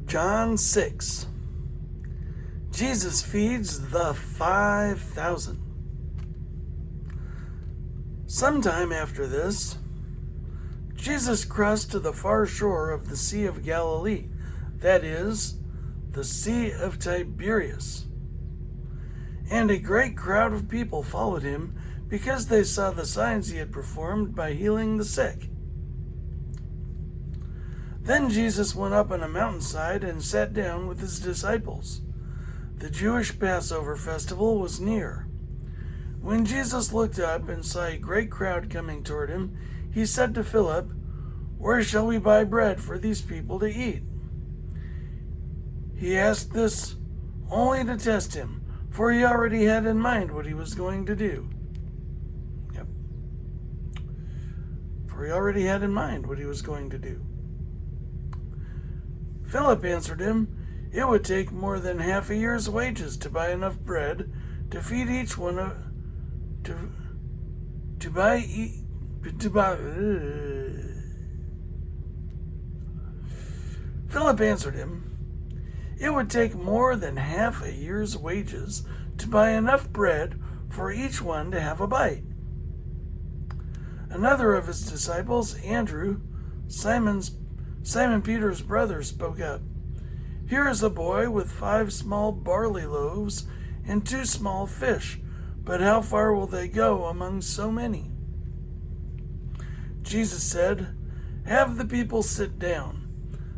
John 6. Jesus feeds the 5,000. Sometime after this, Jesus crossed to the far shore of the Sea of Galilee, that is, the Sea of Tiberias. And a great crowd of people followed him because they saw the signs he had performed by healing the sick. Then Jesus went up on a mountainside and sat down with his disciples. The Jewish Passover festival was near. When Jesus looked up and saw a great crowd coming toward him, he said to Philip, "Where shall we buy bread for these people to eat?" He asked this only to test him, for he already had in mind what he was going to do. Philip answered him, "It would take more than half a year's wages to buy enough bread to feed each one of Philip answered him, "It would take more than half a year's wages to buy enough bread for each one to have a bite." Another of his disciples, Andrew, Simon Peter's brother, spoke up. "Here is a boy with 5 small barley loaves and 2 small fish, but how far will they go among so many?" Jesus said, "Have the people sit down."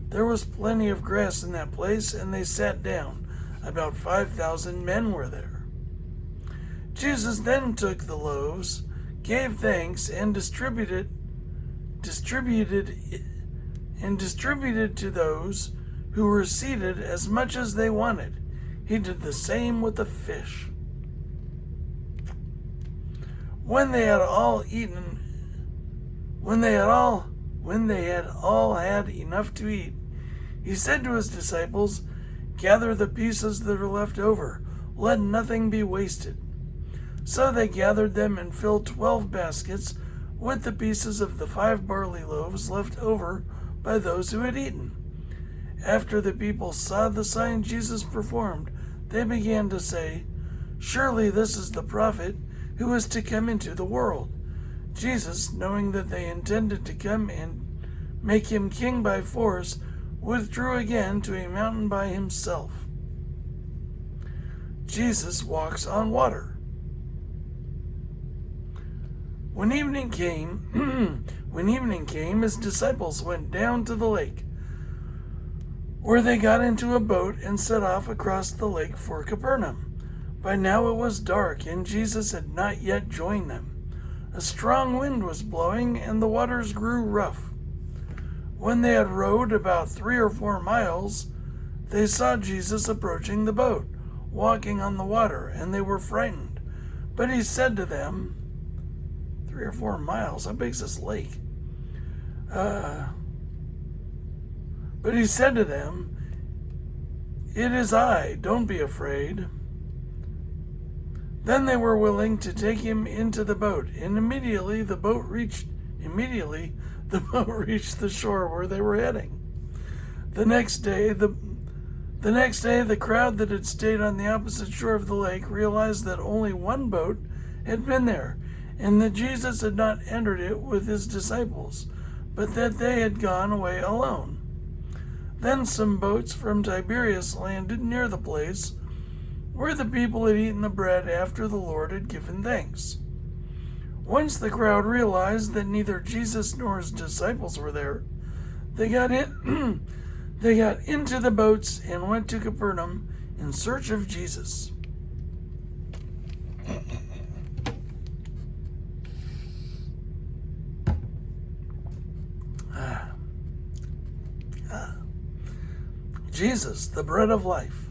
There was plenty of grass in that place, and they sat down. About 5,000 men were there. Jesus then took the loaves, gave thanks, and distributed to those who were seated as much as they wanted. He did the same with the fish. When they had all had enough to eat, he said to his disciples, "Gather the pieces that are left over. Let nothing be wasted." So they gathered them and filled 12 baskets with the pieces of the 5 barley loaves left over by those who had eaten. After the people saw the sign Jesus performed, they began to say, "Surely this is the prophet who is to come into the world." Jesus, knowing that they intended to come and make him king by force, withdrew again to a mountain by himself. Jesus walks on water. When evening came, his disciples went down to the lake, where they got into a boat and set off across the lake for Capernaum. By now it was dark, and Jesus had not yet joined them. A strong wind was blowing, and the waters grew rough. When they had rowed about 3 or 4 miles, they saw Jesus approaching the boat, walking on the water, and they were frightened. But he said to them, 3 or 4 miles? How big's this lake? But he said to them, "It is I, don't be afraid." Then they were willing to take him into the boat, and immediately the boat reached the shore where they were heading. The next day, the crowd that had stayed on the opposite shore of the lake realized that only one boat had been there, and that Jesus had not entered it with his disciples, but that they had gone away alone. Then some boats from Tiberias landed near the place where the people had eaten the bread after the Lord had given thanks. Once the crowd realized that neither Jesus nor his disciples were there, they got into the boats and went to Capernaum in search of Jesus. Jesus, the bread of life.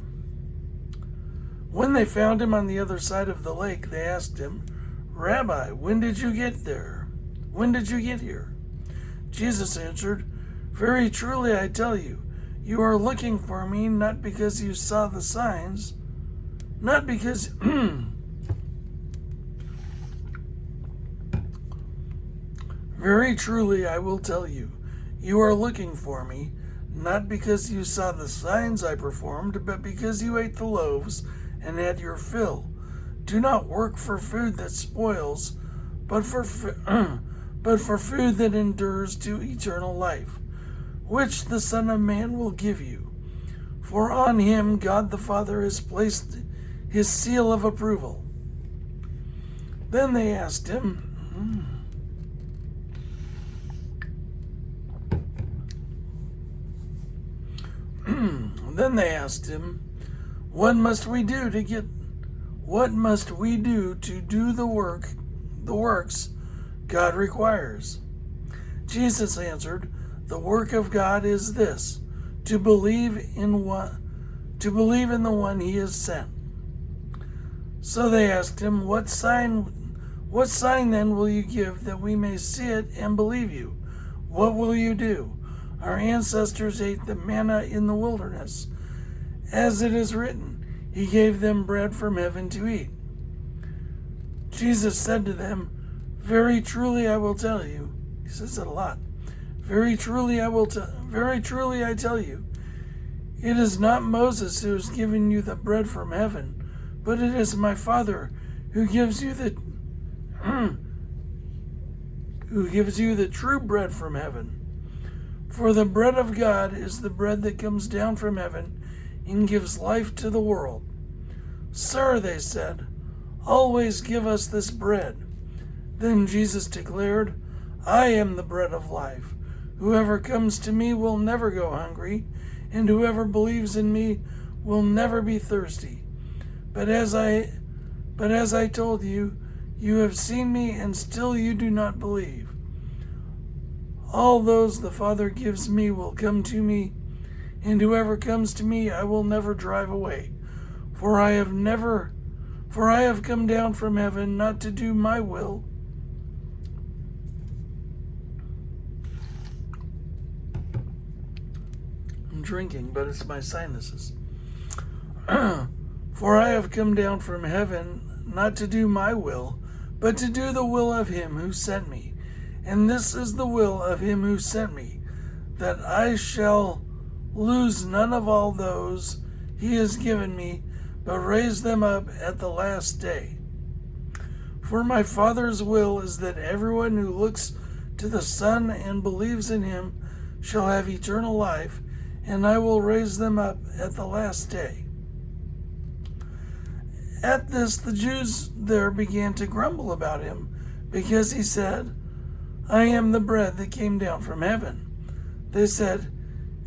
When they found him on the other side of the lake, they asked him, "Rabbi, when did you get here?" Jesus answered, "Very truly I tell you, you are looking for me not because you saw the signs, not because Very truly I will tell you, you are looking for me, not because you saw the signs I performed, but because you ate the loaves and had your fill. Do not work for food that spoils, but for food that endures to eternal life, which the Son of Man will give you. For on him God the Father has placed his seal of approval." Then they asked him, "What must we do to do the works God requires?" Jesus answered, "The work of God is this, to believe in the one he has sent." So they asked him, What sign then will you give that we may see it and believe you? What will you do? Our ancestors ate the manna in the wilderness. As it is written, he gave them bread from heaven to eat. Jesus said to them, "Very truly I will tell you," he says it a lot, very truly I tell you, it is not Moses who has given you the bread from heaven, but it is my Father who gives you the true bread from heaven. For the bread of God is the bread that comes down from heaven and gives life to the world. "Sir," they said, "always give us this bread." Then Jesus declared, "I am the bread of life. Whoever comes to me will never go hungry, and whoever believes in me will never be thirsty. But as I told you, you have seen me, and still you do not believe. All those the Father gives me will come to me, and whoever comes to me I will never drive away. For I have come down from heaven not to do my will, I'm drinking, but it's my sinuses. For I have come down from heaven not to do my will, but to do the will of him who sent me. And this is the will of him who sent me, that I shall lose none of all those he has given me, but raise them up at the last day. For my Father's will is that everyone who looks to the Son and believes in him shall have eternal life, and I will raise them up at the last day." At this, the Jews there began to grumble about him, because he said, "I am the bread that came down from heaven." They said,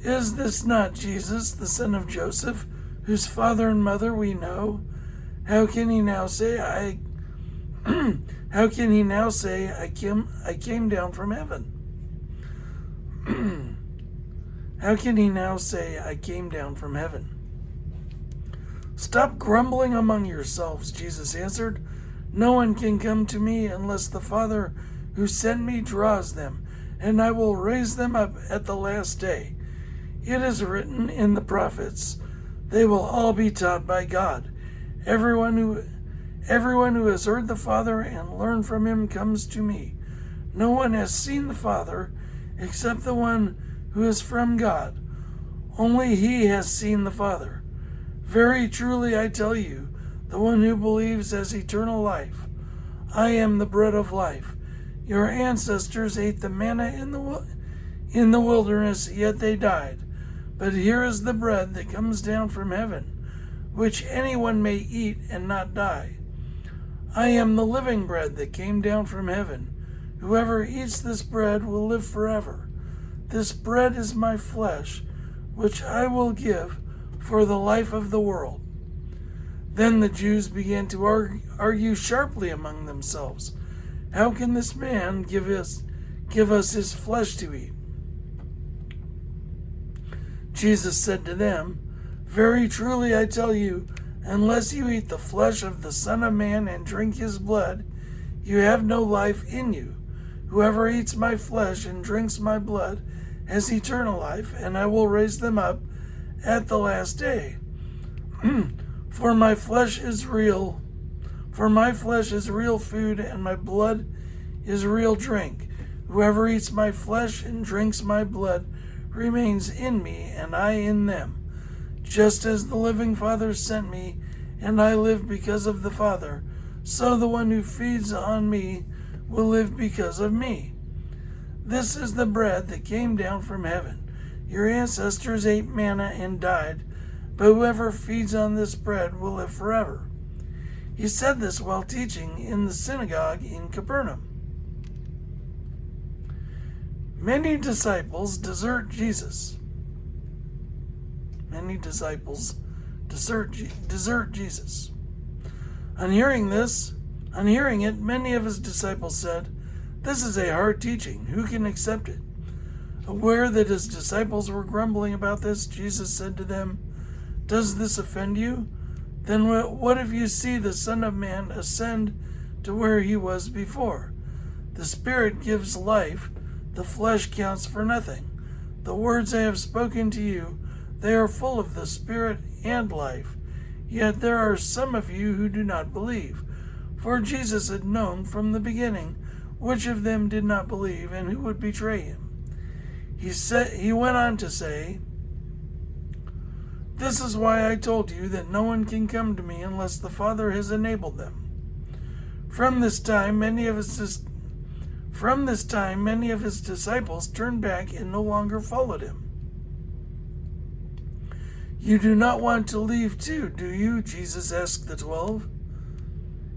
"Is this not Jesus, the son of Joseph, whose father and mother we know? How can he now say, I came down from heaven? How can he now say, I came down from heaven?" "Stop grumbling among yourselves," Jesus answered. "No one can come to me unless the Father who sent me draws them, and I will raise them up at the last day. It is written in the prophets, they will all be taught by God. Everyone who has heard the Father and learned from him comes to me. No one has seen the Father except the one who is from God. Only he has seen the Father. Very truly I tell you, the one who believes has eternal life. I am the bread of life. Your ancestors ate the manna in the wilderness, yet they died. But here is the bread that comes down from heaven, which anyone may eat and not die. I am the living bread that came down from heaven. Whoever eats this bread will live forever. This bread is my flesh, which I will give for the life of the world." Then the Jews began to argue sharply among themselves. "How can this man give us his flesh to eat?" Jesus said to them, "Very truly I tell you, unless you eat the flesh of the Son of Man and drink his blood, you have no life in you. Whoever eats my flesh and drinks my blood has eternal life, and I will raise them up at the last day. For my flesh is real food, and my blood is real drink. Whoever eats my flesh and drinks my blood remains in me and I in them. Just as the living Father sent me, and I live because of the Father, so the one who feeds on me will live because of me. This is the bread that came down from heaven. Your ancestors ate manna and died, but whoever feeds on this bread will live forever. He said this while teaching in the synagogue in Capernaum. Many disciples desert Jesus. Many disciples desert Jesus. On hearing it, many of his disciples said, "This is a hard teaching. Who can accept it?" Aware that his disciples were grumbling about this, Jesus said to them, "Does this offend you? Then what if you see the Son of Man ascend to where he was before? The Spirit gives life, the flesh counts for nothing. The words I have spoken to you, they are full of the Spirit and life. Yet there are some of you who do not believe." For Jesus had known from the beginning which of them did not believe and who would betray him. He went on to say, "This is why I told you that no one can come to me unless the Father has enabled them." From this time, many of his disciples turned back and no longer followed him. "You do not want to leave too, do you?" Jesus asked the 12.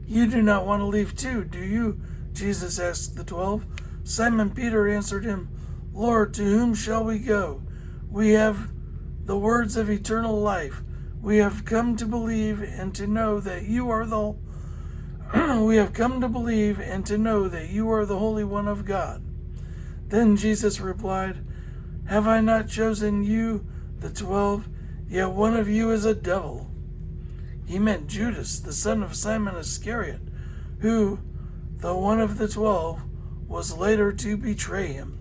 "You do not want to leave too, do you?" Jesus asked the 12. Simon Peter answered him, "Lord, to whom shall we go? We have the words of eternal life. We have come to believe and to know that you are the Holy One of God." Then Jesus replied, "Have I not chosen you, the 12? Yet one of you is a devil." He meant Judas, the son of Simon Iscariot, who, though one of the 12, was later to betray him.